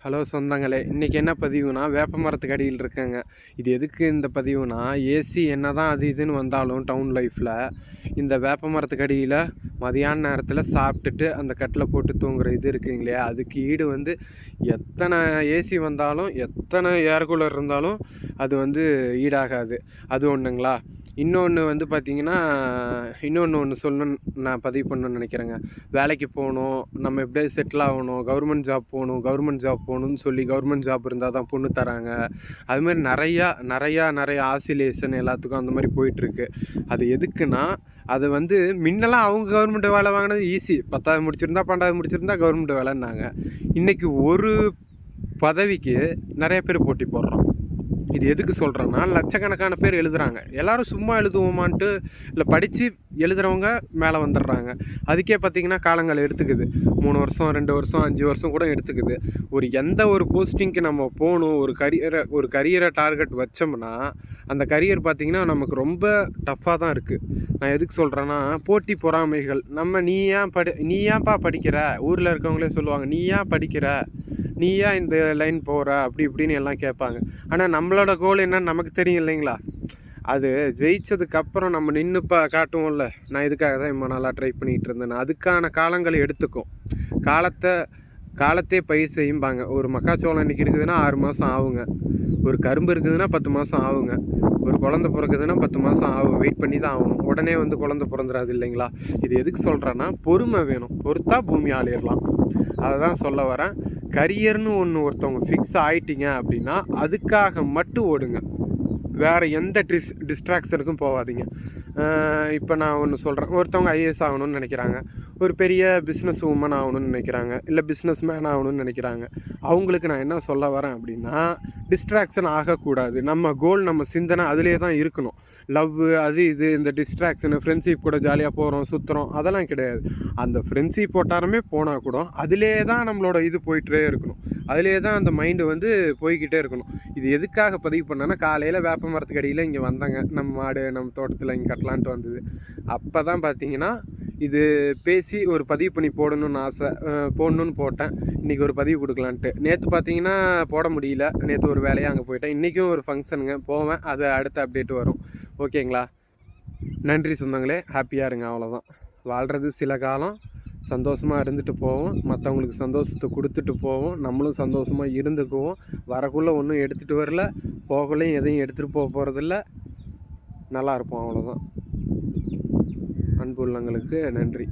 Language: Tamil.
ஹலோ சொந்தங்களே, இன்றைக்கி என்ன பதிவுனா வேப்ப மரத்துக்கு அடியில் இருக்கேங்க. இது எதுக்கு இந்த பதிவுனா, ஏசி என்ன தான் அது இதுன்னு வந்தாலும் டவுன் லைஃப்பில் இந்த வேப்ப மரத்துக்கு அடியில் மதியான நேரத்தில் சாப்பிட்டுட்டு அந்த கட்டில் போட்டு தூங்குற இது இருக்குங்க இல்லையா, அதுக்கு ஈடு வந்து எத்தனை ஏசி வந்தாலும் எத்தனை ஏர் கூலர் இருந்தாலும் அது வந்து ஈடாகாது. அது ஒன்றுங்களா. இன்னொன்று வந்து பார்த்திங்கன்னா, ஒன்று சொல்லணுன்னு நான் பதிவு பண்ணணுன்னு நினைக்கிறேங்க. வேலைக்கு போகணும், நம்ம எப்படியாவது செட்டில் ஆகணும், கவர்மெண்ட் ஜாப் போகணும்னு சொல்லி கவர்மெண்ட் ஜாப் இருந்தால் தான் பொண்ணு தராங்க. அதுமாதிரி நிறையா ஆசிலேஷன் எல்லாத்துக்கும் அந்த மாதிரி போயிட்டுருக்கு. அது எதுக்குன்னா, அது வந்து முன்னெல்லாம் அவங்க கவர்மெண்ட் வேலை வாங்கினது ஈஸி. 10வது முடிச்சிருந்தா 12வது முடிச்சிருந்தா கவர்மெண்ட் வேலைன்னாங்க. இன்றைக்கி ஒரு பதவிக்கு நிறைய பேர் போட்டி போடுறோம். இது எதுக்கு சொல்கிறேன்னா, லட்சக்கணக்கான பேர் எழுதுகிறாங்க. எல்லோரும் சும்மா எழுதுவோமான்ட்டு இல்லை, படித்து எழுதுகிறவங்க மேலே வந்துடுறாங்க. அதுக்கே பார்த்திங்கன்னா காலங்கள் எடுத்துக்குது. 3 வருஷம் 2 வருஷம் 5 வருஷம் கூட எடுத்துக்குது. எந்த ஒரு போஸ்டிங்க்கு நம்ம போகணும், ஒரு கரியரை டார்கெட் வச்சோம்னா அந்த கரியர் பார்த்திங்கன்னா நமக்கு ரொம்ப டஃப்பாக தான் இருக்குது. நான் எதுக்கு சொல்கிறேன்னா, போட்டி பொறாமைகள். நீ ஏன்ப்பா படிக்கிற, ஊரில் இருக்கவங்களே சொல்லுவாங்க, நீ ஏன் படிக்கிற, நீ ஏன் இந்த லைன் போகிற, அப்படி இப்படின்னு எல்லாம் கேட்பாங்க. ஆனால் நம்மளோட கோல் என்னன்னு நமக்கு தெரியும் இல்லைங்களா. அது ஜெயிச்சதுக்கப்புறம் நம்ம நின்று காட்டுவோம்ல, நான் இதுக்காக தான் இவ்வளோ நாளாக ட்ரை பண்ணிகிட்டு இருந்தேன். அதுக்கான காலங்களை எடுத்துக்கும். காலத்தே பயிர் செய்யும்பாங்க. ஒரு மக்காச்சோளம் இன்றைக்கி இருக்குதுன்னா 6 மாதம் ஆகுங்க. ஒரு கரும்பு இருக்குதுன்னா 10 மாதம் ஆகுங்க. ஒரு குழந்த பிறக்குதுன்னா 10 மாதம் ஆகும். வெயிட் பண்ணி தான் ஆகணும். உடனே வந்து குழந்த பிறந்துடாது இல்லைங்களா. இது எதுக்கு சொல்கிறேன்னா, பொறுமை வேணும். பொறுத்தா பூமி ஆளிடலாம். அதை தான் சொல்ல வரேன். கரியர்னு ஒருத்தவங்க ஃபிக்ஸ் ஆகிட்டிங்க அப்படின்னா அதுக்காக மட்டும் ஓடுங்க. வேறு எந்த டிஸ்ட்ராக்ஷனுக்கும் போகாதீங்க. இப்போ நான் ஒன்று சொல்கிறேன். ஒருத்தவங்க ஐஏஎஸ் ஆகணும்னு நினைக்கிறாங்க, ஒரு பெரிய பிஸ்னஸ் உமன் ஆகணும்னு நினைக்கிறாங்க, இல்லை பிஸ்னஸ் மேன் ஆகணும்னு நினைக்கிறாங்க. அவங்களுக்கு நான் என்ன சொல்ல வரேன் அப்படின்னா, டிஸ்ட்ராக்ஷன் ஆகக்கூடாது. நம்ம கோல், நம்ம சிந்தனை அதிலே தான் இருக்கணும். லவ் அது இது இந்த டிஸ்ட்ராக்ஷனு, ஃப்ரெண்ட்ஷிப் கூட ஜாலியாக போகிறோம் சுற்றுறோம் அதெல்லாம் கிடையாது. அந்த ஃப்ரெண்ட்ஷிப் போட்டாலுமே போனால் கூட அதிலே தான் நம்மளோட இது போயிட்டே இருக்கணும். அதிலே தான் அந்த மைண்டு வந்து போய்கிட்டே இருக்கணும். இது எதுக்காக பதிவு பண்ணேன்னா, காலையில் வேப்ப மரத்துக்கு அடியில் இங்கே வந்தாங்க. நம்ம மாடு நம்ம தோட்டத்தில் இங்கே கட்டலான்ட்டு வந்தது. அப்போ தான் பார்த்தீங்கன்னா இது பேசி ஒரு பதிவு பண்ணி போடணும்னு ஆசை, போடணுன்னு போட்டேன். இன்றைக்கி ஒரு பதிவு கொடுக்கலான்ட்டு. நேற்று பார்த்தீங்கன்னா போட முடியல, நேற்று ஒரு வேலையாக அங்கே போயிட்டேன். இன்றைக்கும் ஒரு ஃபங்க்ஷனுங்க போவேன், அது அடுத்த அப்டேட் வரும். ஓகேங்களா. நன்றி சொந்தங்களே, ஹாப்பியாக இருங்க. அவ்வளோதான். வாழ்கிறது சில காலம், சந்தோஷமாக இருந்துட்டு போவோம், மற்றவங்களுக்கு சந்தோஷத்தை கொடுத்துட்டு போவோம், நம்மளும் சந்தோஷமாக இருந்துக்குவோம். வரக்குள்ளே ஒன்றும் எடுத்துகிட்டு வரல, போகலையும் எதையும் எடுத்துகிட்டு போகிறதில்ல. நல்லா இருப்போம். அவ்வளோதான். அன்பு உள்ளங்களுக்கு நன்றி.